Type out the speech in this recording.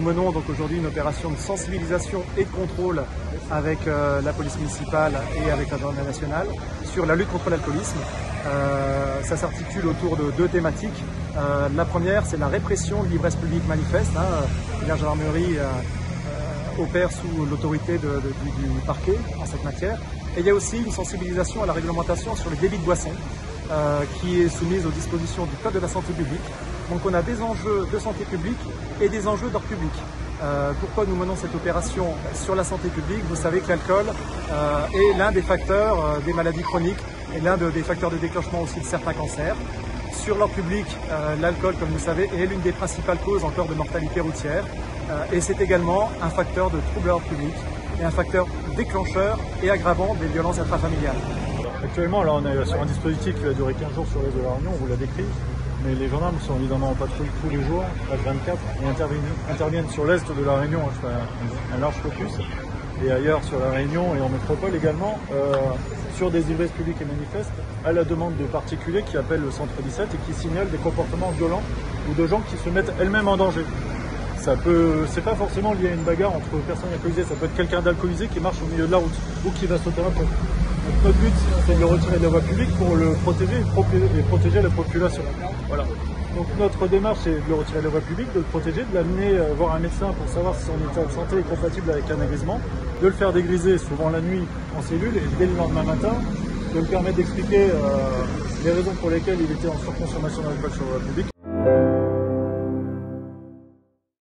menons donc aujourd'hui une opération de sensibilisation et de contrôle avec la police municipale et avec la gendarmerie nationale sur la lutte contre l'alcoolisme. Ça s'articule autour de deux thématiques. La première, c'est la répression de l'ivresse publique manifeste. La gendarmerie opère sous l'autorité du parquet en cette matière. Et il y a aussi une sensibilisation à la réglementation sur les débits de boissons qui est soumise aux dispositions du Code de la santé publique. Donc on a des enjeux de santé publique et des enjeux d'ordre public. Pourquoi nous menons cette opération sur la santé publique? Vous savez que l'alcool est l'un des facteurs des maladies chroniques et l'un des facteurs de déclenchement aussi de certains cancers. Sur l'ordre public, l'alcool, comme vous savez, est l'une des principales causes encore de mortalité routière et c'est également un facteur de trouble à l'ordre public et un facteur déclencheur et aggravant des violences intrafamiliales. Actuellement, là, on est sur un dispositif qui va durer 15 jours sur l'est de la Réunion, on vous l'a décrit, mais les gendarmes sont évidemment en patrouille tous les jours, H24, et interviennent sur l'est de la Réunion, je fais un large focus, et ailleurs sur la Réunion et en métropole également, sur des ivresses publiques et manifestes, à la demande de particuliers qui appellent le centre 17 et qui signalent des comportements violents ou de gens qui se mettent elles-mêmes en danger. C'est pas forcément lié à une bagarre entre personnes alcoolisées, ça peut être quelqu'un d'alcoolisé qui marche au milieu de la route ou qui va sauter un pont. Donc notre but, c'est de le retirer de la voie publique pour le protéger et protéger la population. Voilà. Donc notre démarche, c'est de le retirer de la voie publique, de le protéger, de l'amener voir un médecin pour savoir si son état de santé est compatible avec un agrisement, de le faire dégriser souvent la nuit en cellule et dès le lendemain matin, de lui permettre d'expliquer les raisons pour lesquelles il était en surconsommation d'alcool sur la voie publique.